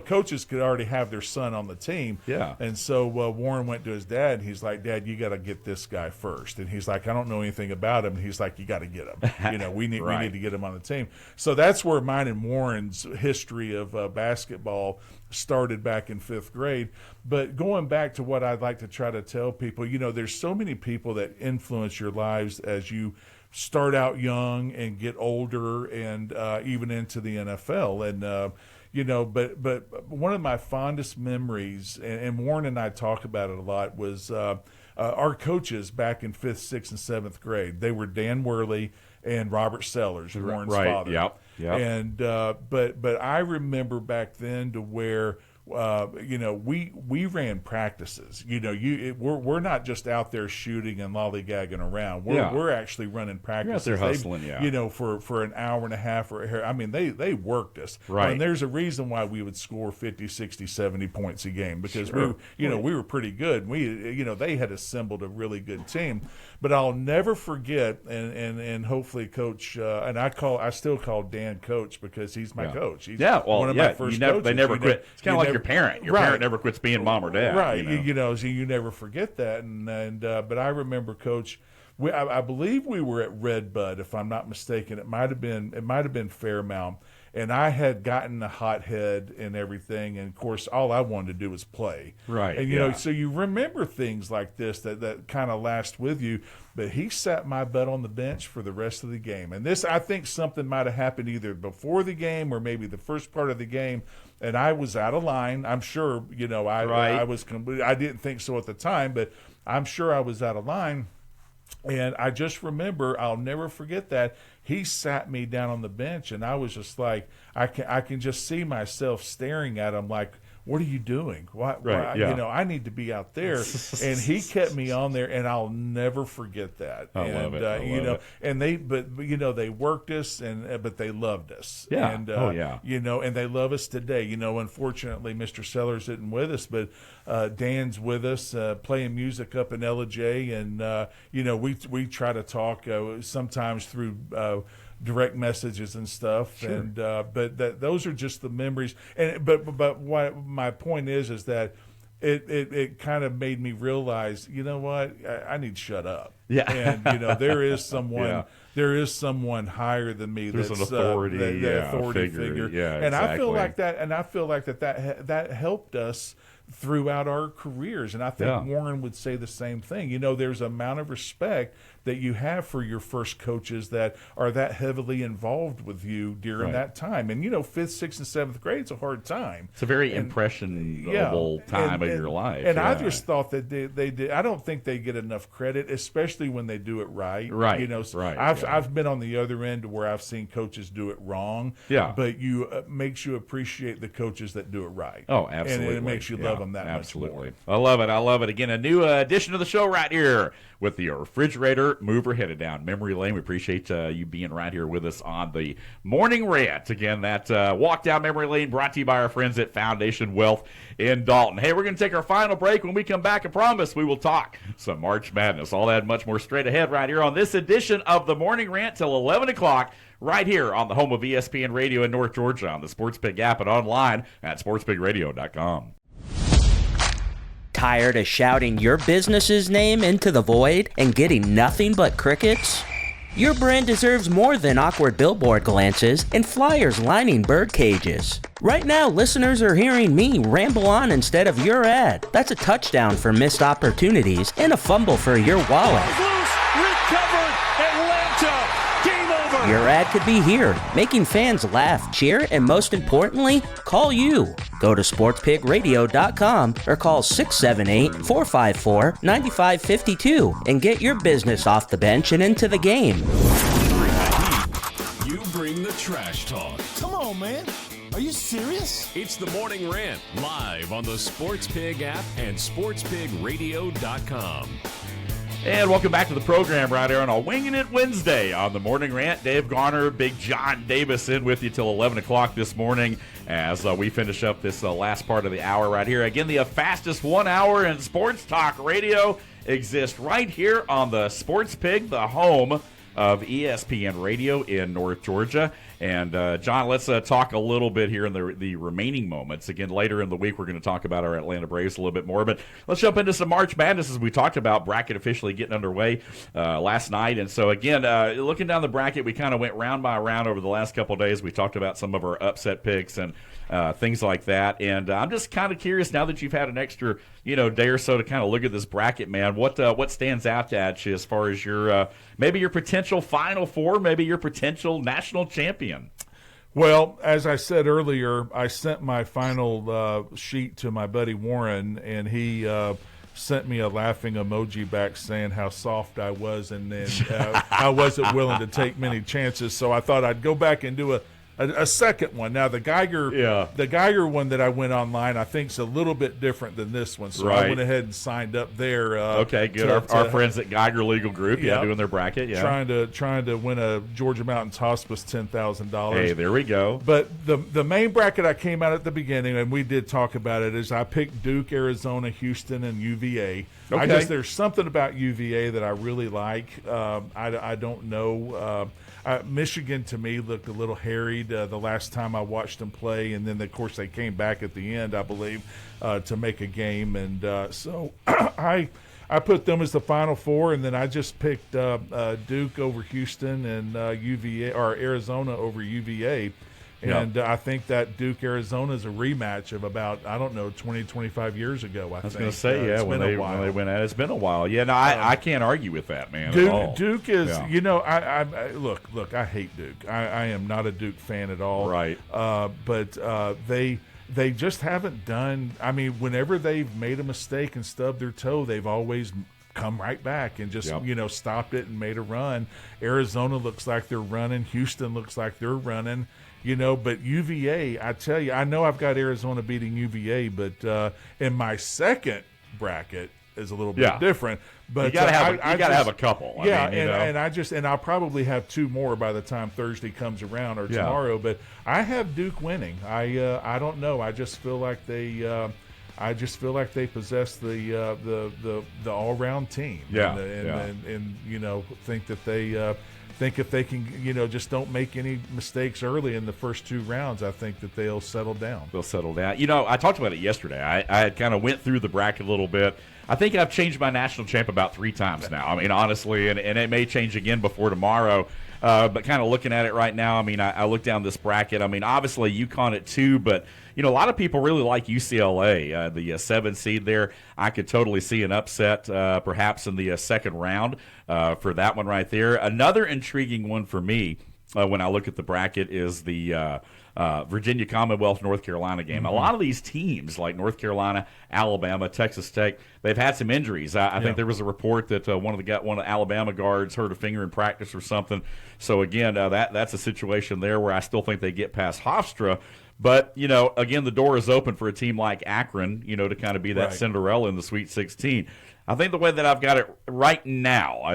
coaches could already have their son on the team. Yeah. And so Warren went to his dad, and he's like, Dad, you got to get this guy first. And he's like, I don't know anything about him. And he's like, you got to get him. We need to get him on the team. So that's where mine and Warren's history of basketball started back in fifth grade. But going back to what I'd like to try to tell people, there's so many people that influence your lives as you start out young and get older and even into the NFL. And, but one of my fondest memories, and Warren and I talk about it a lot, was our coaches back in fifth, sixth, and seventh grade. They were Dan Worley and Robert Sellers, Warren's father. Yep. And but I remember back then to where we ran practices. We're not just out there shooting and lollygagging around. We're actually running practices. You're out there hustling, for an hour and a half. They worked us. Right. And there's a reason why we would score 50, 60, 70 points a game because we were pretty good. They had assembled a really good team. But I'll never forget, and hopefully Coach, and I still call Dan Coach because he's my coach. He's one of my first coaches. They never quit. It's kind of like your parent. Your parent never quits being mom or dad. Right. So you never forget that. But I remember Coach. I believe we were at Red Bud, if I'm not mistaken. It might have been Fairmount. And I had gotten a hot head and everything, and of course, all I wanted to do was play. Right. And so you remember things like this that kind of last with you. But he sat my butt on the bench for the rest of the game, and this I think something might have happened either before the game or maybe the first part of the game, and I was out of line. I'm sure I was. I didn't think so at the time, but I'm sure I was out of line. And I just remember, I'll never forget that. He sat me down on the bench, and I was just like, I can just see myself staring at him like, what are you doing? Why, I need to be out there. And he kept me on there, and I'll never forget that. I love it. And they worked us, but they loved us. Yeah. And, and they love us today. Unfortunately, Mr. Sellers isn't with us, but Dan's with us, playing music up in LJ, and we try to talk sometimes through direct messages and stuff. Sure. And but those are just the memories. And but what my point is that it kind of made me realize, you know what, I need to shut up. Yeah. And there is someone. There is someone higher than me. There's that's an authority, authority figure. Yeah, and exactly. I feel like that. And I feel like that helped us throughout our careers. And I think Warren would say the same thing. You know, there's an amount of respect that you have for your first coaches that are that heavily involved with you during that time. And, you know, 5th, 6th, and 7th grade, it's a hard time. It's a very impressionable time of your life. And I just thought that they did. I don't think they get enough credit, especially when they do it right. Right. You know, I've been on the other end where I've seen coaches do it wrong. Yeah. But makes you appreciate the coaches that do it right. Oh, absolutely. And it makes you love them that much more. I love it. I love it. Again, a new edition of the show right here with the refrigerator mover headed down memory lane. We appreciate you being right here with us on the Morning Rant. Again, that walk down memory lane brought to you by our friends at Foundation Wealth in Dalton. Hey, we're going to take our final break. When we come back, I promise we will talk some March Madness. All that and much more straight ahead right here on this edition of the Morning Rant till 11 o'clock. Right here on the home of ESPN Radio in North Georgia on the SportsPig app and online at sportspigradio.com. Tired of shouting your business's name into the void and getting nothing but crickets? Your brand deserves more than awkward billboard glances and flyers lining bird cages. Right now, listeners are hearing me ramble on instead of your ad. That's a touchdown for missed opportunities and a fumble for your wallet. Loose, recovered, Atlanta, game over. Your ad could be here, making fans laugh, cheer, and most importantly, call you. Go to sportspigradio.com or call 678-454-9552 and get your business off the bench and into the game. You bring the trash talk. Come on, man. Are you serious? It's the Morning Rant, live on the SportsPig app and sportspigradio.com. And welcome back to the program right here on a Winging It Wednesday on the Morning Rant. Dave Garner, Big John Davis in with you till 11 o'clock this morning as we finish up this last part of the hour right here. Again, the fastest 1 hour in sports talk radio exists right here on the SportsPig, the home of ESPN Radio in North Georgia. And, John, let's talk a little bit here in the remaining moments. Again, later in the week, we're going to talk about our Atlanta Braves a little bit more. But let's jump into some March Madness as we talked about bracket officially getting underway last night. And so, again, looking down the bracket, we kind of went round by round over the last couple of days. We talked about some of our upset picks and things like that. And I'm just kind of curious, now that you've had an extra day or so to kind of look at this bracket, man, what stands out at you as far as your maybe your potential Final Four, maybe your potential national champion? Well, as I said earlier, I sent my final sheet to my buddy Warren, and he sent me a laughing emoji back saying how soft I was, and then I wasn't willing to take many chances. So I thought I'd go back and do a second one. Now the Geiger one that I went online, I think is a little bit different than this one. So I went ahead and signed up there. Okay, good. Our friends at Geiger Legal Group, doing their bracket, trying to win a Georgia Mountains Hospice $10,000. Hey, there we go. But the main bracket I came out at the beginning, and we did talk about it, is I picked Duke, Arizona, Houston, and UVA. Okay. There's something about UVA that I really like. I don't know. Michigan, to me, looked a little harried the last time I watched them play, and then, of course, they came back at the end, I believe, to make a game. And so I put them as the Final Four, and then I just picked Duke over Houston and UVA or Arizona over UVA. And I think that Duke-Arizona is a rematch of about, 20, 25 years ago, I was going to say, when they went at it. It's been a while. Yeah, no, I can't argue with that, man, Duke, at all. Duke is, look, I hate Duke. I am not a Duke fan at all. Right. But they just haven't done, whenever they've made a mistake and stubbed their toe, they've always come right back and just, stopped it and made a run. Arizona looks like they're running. Houston looks like they're running. But UVA, I tell you, I know I've got Arizona beating UVA, but in my second bracket is a little bit different. But you got to have a couple. And I'll probably have two more by the time Thursday comes around or tomorrow. But I have Duke winning. I don't know. I just feel like they possess the all-round team. And think that they. Think if they can, just don't make any mistakes early in the first two rounds, I think that they'll settle down. They'll settle down. I talked about it yesterday. I kind of went through the bracket a little bit. I think I've changed my national champ about 3 times now. Honestly, and it may change again before tomorrow. But kind of looking at it right now, I mean, I look down this bracket. I mean, obviously UConn at 2, but a lot of people really like UCLA, the 7 seed there. I could totally see an upset, perhaps in the second round for that one right there. Another intriguing one for me when I look at the bracket is the Virginia Commonwealth North Carolina game. A lot of these teams like North Carolina, Alabama, Texas Tech, they've had some injuries. I think there was a report that one of the Alabama guards hurt a finger in practice or something. So again, that's a situation there where I still think they get past Hofstra. But again, the door is open for a team like Akron, to kind of be that Cinderella in the Sweet 16. I think the way that I've got it right now, I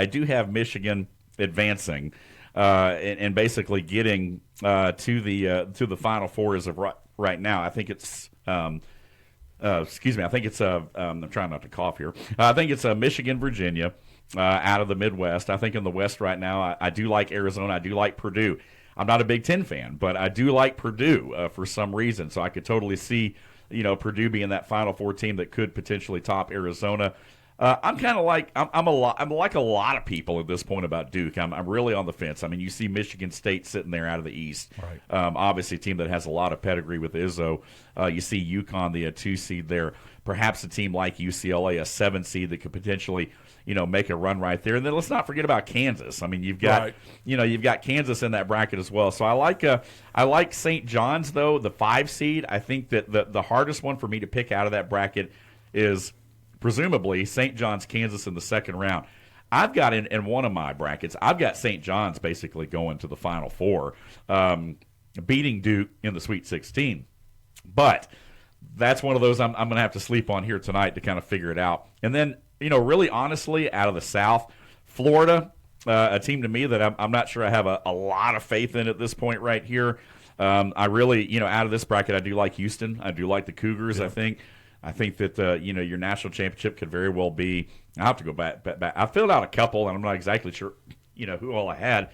do have Michigan advancing. And basically getting to the Final Four as of right now. I think it's excuse me. I think it's I'm trying not to cough here. I think it's Michigan, Virginia, out of the Midwest. I think in the West right now, I do like Arizona. I do like Purdue. I'm not a Big Ten fan, but I do like Purdue for some reason. So I could totally see Purdue being that Final Four team that could potentially top Arizona. I'm kind of like I'm like a lot of people at this point about Duke. I'm really on the fence. I mean, you see Michigan State sitting there out of the East. Right. Obviously, a team that has a lot of pedigree with Izzo. You see UConn, the 2 seed there. Perhaps a team like UCLA, a 7 seed that could potentially make a run right there. And then let's not forget about Kansas. I mean, you've got you've got Kansas in that bracket as well. So I like St. John's though, the 5 seed. I think that the hardest one for me to pick out of that bracket is presumably St. John's, Kansas in the second round. I've got in one of my brackets, I've got St. John's basically going to the Final Four, beating Duke in the Sweet 16. But that's one of those I'm going to have to sleep on here tonight to kind of figure it out. And then, really honestly, out of the South, Florida, a team to me that I'm not sure I have a lot of faith in at this point right here. I really, out of this bracket, I do like Houston. I do like the Cougars, I think. I think that your national championship could very well be. I have to go back. I filled out a couple, and I'm not exactly sure, who all I had.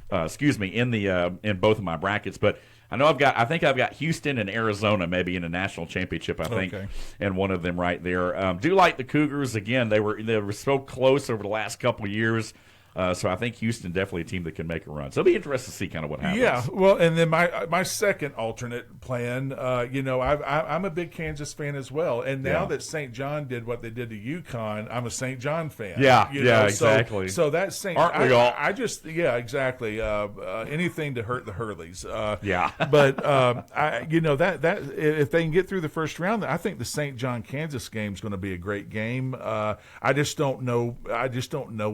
Excuse me, in both of my brackets, but I know I think I've got Houston and Arizona maybe in a national championship. I think, and one of them right there. Do like the Cougars again? They were so close over the last couple of years. So I think Houston definitely a team that can make a run. So it'll be interesting to see kind of what happens. Yeah, well, and then my second alternate plan, I'm a big Kansas fan as well. And now that St. John did what they did to UConn, I'm a St. John fan. Exactly. So that's St. Aren't we all? I just, exactly. Anything to hurt the Hurleys. But if they can get through the first round, I think the St. John Kansas game is going to be a great game. I just don't know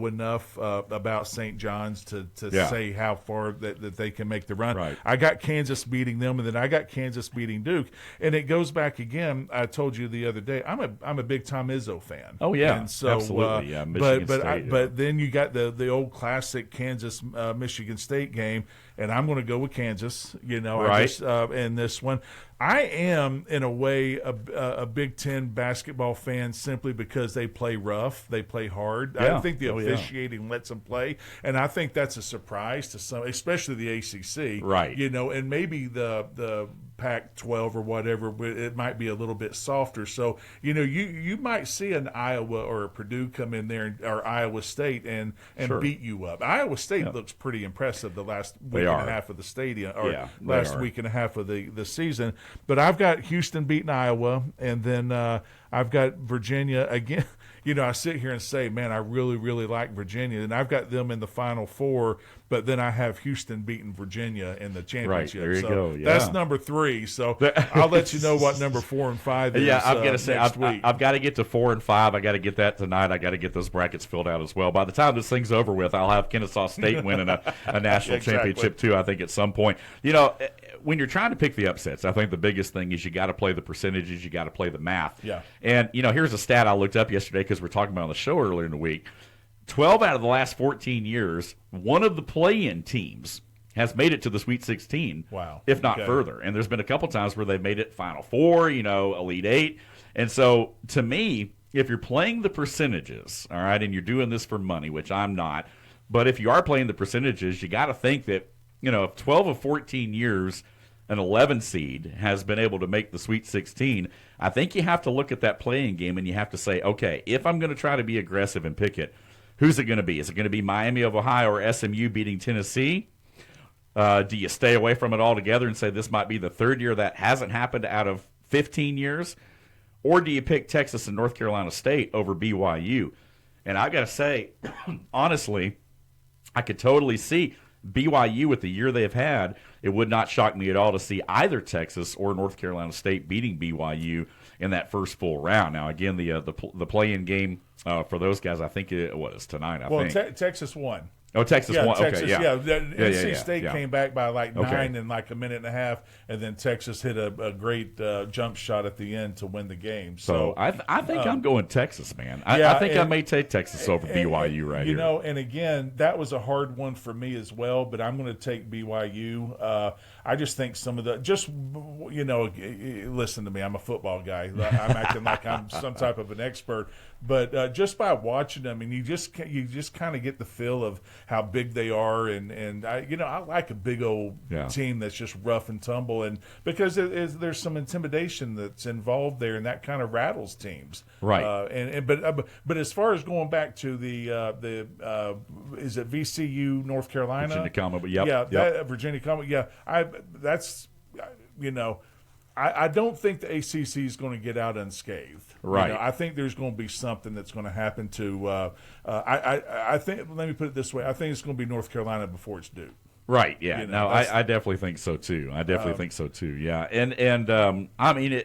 enough about St. John's to say how far that they can make the run. Right. I got Kansas beating them, and then I got Kansas beating Duke, and it goes back again. I told you the other day I'm a big Tom Izzo fan. Oh yeah, and so, absolutely. Michigan State, but then you got the old classic Kansas Michigan State game, and I'm going to go with Kansas. Right. In this one. I am, in a way, a Big Ten basketball fan simply because they play rough, they play hard. Yeah. I think the officiating lets them play, and I think that's a surprise to some, especially the ACC. Right. And maybe the Pac-12 or whatever, it might be a little bit softer. So, you might see an Iowa or a Purdue come in there, or Iowa State, and beat you up. Iowa State looks pretty impressive the last week and a half of the stadium, or last week and a half of the season. But I've got Houston beating Iowa, and then I've got Virginia again. I sit here and say, man, I really, really like Virginia, and I've got them in the Final Four, but then I have Houston beating Virginia in the championship. Right, there you go. Yeah. That's number 3. So I'll let you know what number 4 and 5 is. Yeah, I'm going to say next week. I've got to get to 4 and 5. I got to get that tonight. I got to get those brackets filled out as well. By the time this thing's over with, I'll have Kennesaw State winning a national championship too. I think at some point. When you're trying to pick the upsets, I think the biggest thing is you got to play the percentages, you got to play the math. Yeah. And here's a stat I looked up yesterday because we're talking about on the show earlier in the week. 12 out of the last 14 years, one of the play-in teams has made it to the Sweet 16. Wow. If not further. And there's been a couple times where they've made it Final Four, Elite Eight. And so, to me, if you're playing the percentages, all right, and you're doing this for money, which I'm not, but if you are playing the percentages, you got to think that, if 12 of 14 years an 11 seed has been able to make the Sweet 16, I think you have to look at that playing game and you have to say, okay, if I'm going to try to be aggressive and pick it, Who's it going to be? Is it going to be Miami of Ohio or SMU beating Tennessee? Do you stay away from it altogether and say this might be the third year that hasn't happened out of 15 years? Or do you pick Texas and North Carolina State over BYU? And I got to say, honestly, I could totally see BYU with the year they've had. It would not shock me at all to see either Texas or North Carolina State beating BYU in that first full round. Now, again, the play-in game for those guys, I think it was tonight. I think Texas won. Oh, Texas won. Texas, okay, yeah. NC State came back by like 9 in like a minute and a half, and then Texas hit a great jump shot at the end to win the game. So I think I'm going Texas, man. I think I may take Texas over BYU right here. You know, and again, that was a hard one for me as well, but I'm going to take BYU. I just think some of the listen to me. I'm a football guy. I'm acting like I'm some type of an expert. But just by watching them, and you just kind of get the feel of how big they are, and I like a big old team that's just rough and tumble, and because there's some intimidation that's involved there, and that kind of rattles teams, right? But as far as going back to the is it VCU North Carolina Virginia Commonwealth? Virginia Commonwealth, I don't think the ACC is going to get out unscathed. Right. I think there's going to be something that's going to happen to. I think. Let me put it this way. I think it's going to be North Carolina before it's Duke. Right. Yeah. I definitely think so too. Yeah. And I mean,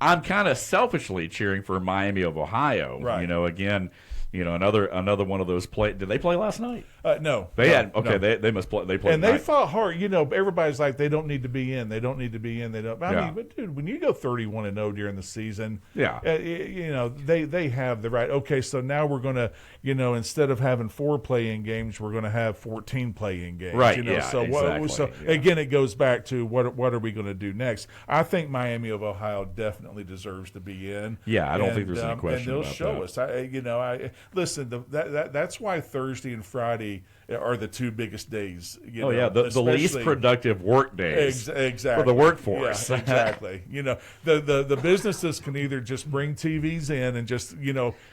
I'm kind of selfishly cheering for Miami of Ohio. Right. Again. Another one of those play. Did they play last night? No. They must play. They played. And they fought hard. Everybody's like they don't need to be in. They don't need to be in. They don't. I mean, but dude, when you go 31-0 during the season, they have the right. Okay, so now we're gonna, instead of having 4 play-in games, we're gonna have 14 play-in games. Right. So exactly. again, it goes back to what are we going to do next? I think Miami of Ohio definitely deserves to be in. Yeah, I don't think there's any question and they'll about show that. us. Listen, that's why Thursday and Friday are the 2 biggest days. The least productive work days exactly for the workforce. Yeah, exactly. The businesses can either just bring TVs in and just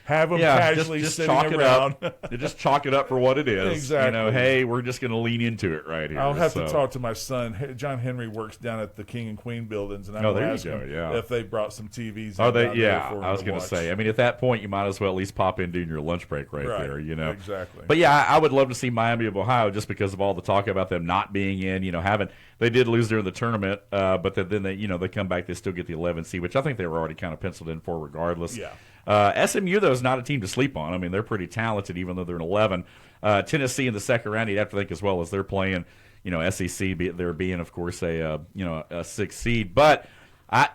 have them casually just sitting chalk around. Just chalk it up for what it is. Exactly. Hey, we're just going to lean into it right here. I'll have to talk to my son. John Henry works down at the King and Queen buildings, and I'm going to ask him if they brought some TVs. Are they? Yeah, I was going to say. I mean, at that point, you might as well at least pop in during your lunch break right there. Exactly. But yeah, I would love to see Miami of Ohio just because of all the talk about them not being in. They did lose during the tournament, but then they come back. They still get the 11th seed, which I think they were already kind of penciled in for regardless. Yeah. SMU though is not a team to sleep on. I mean, they're pretty talented, even though they're in 11. Tennessee in the second round, you'd have to think as well as they're playing. SEC, they're being of course a 6th seed, but I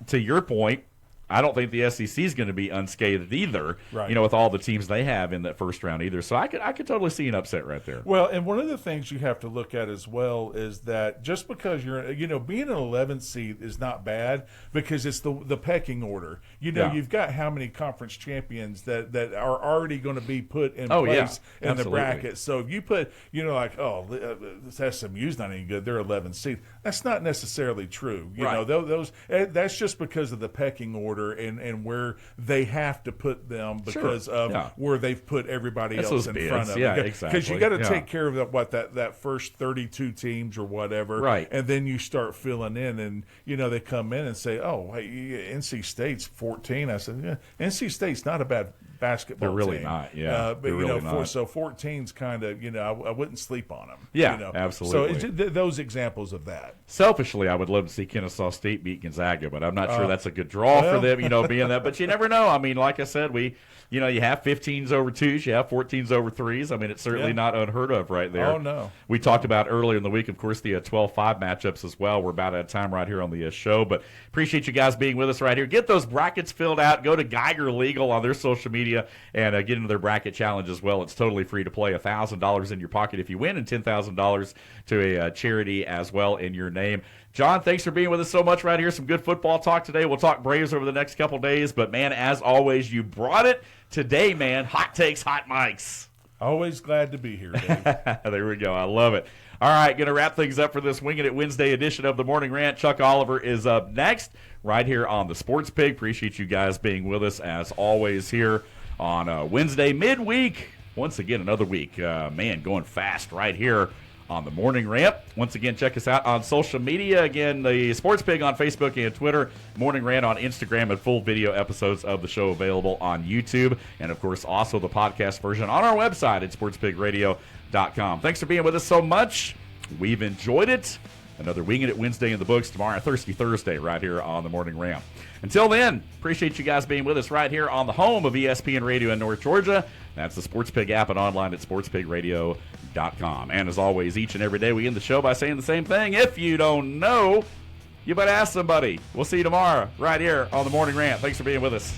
to your point. I don't think the SEC is going to be unscathed either, right. With all the teams they have in that first round either. So I could totally see an upset right there. Well, and one of the things you have to look at as well is that just because you're, being an 11th seed is not bad because it's the pecking order. You've got how many conference champions that are already going to be put in place in the bracket. So if you put, this SMU's not any good, they're 11th seed. That's not necessarily true. That's just because of the pecking order. And where they have to put them because of where they've put everybody else in front of them. Yeah, exactly. Because you got to take care of that first 32 teams or whatever, right? And then you start filling in, and they come in and say, "Oh, hey, NC State's 14." I said, "NC State's not a bad basketball They're really team. Not. Yeah, but they're really not. So 14's kind of I wouldn't sleep on them. Yeah, absolutely. So those examples of that. Selfishly, I would love to see Kennesaw State beat Gonzaga, but I'm not sure that's a good draw for them. Being that, but you never know. I mean, like I said, you have 15s over 2s, you have 14s over 3s. I mean, it's certainly not unheard of right there. Oh, no. We talked about earlier in the week, of course, the 12-5 matchups as well. We're about out of time right here on the show, but appreciate you guys being with us right here. Get those brackets filled out. Go to Geiger Legal on their social media and get into their bracket challenge as well. It's totally free to play. $1,000 in your pocket if you win, and $10,000 to a charity as well in your name. John, thanks for being with us so much right here. Some good football talk today. We'll talk Braves over the next couple days. But, man, as always, you brought it today, man. Hot takes, hot mics. Always glad to be here, Dave. There we go. I love it. All right, going to wrap things up for this Winging It Wednesday edition of the Morning Rant. Chuck Oliver is up next right here on the Sports Pig. Appreciate you guys being with us as always here. on Wednesday, midweek. Once again, another week. Man, going fast right here on the Morning Rant. Once again, check us out on social media. Again, the Sports Pig on Facebook and Twitter, Morning Rant on Instagram, and full video episodes of the show available on YouTube. And, of course, also the podcast version on our website at sportspigradio.com. Thanks for being with us so much. We've enjoyed it. Another Winging It Wednesday in the books. Tomorrow, Thirsty Thursday, right here on the Morning Rant. Until then, appreciate you guys being with us right here on the home of ESPN Radio in North Georgia. That's the Sports Pig app and online at sportspigradio.com. And as always, each and every day we end the show by saying the same thing. If you don't know, you better ask somebody. We'll see you tomorrow right here on the Morning Rant. Thanks for being with us.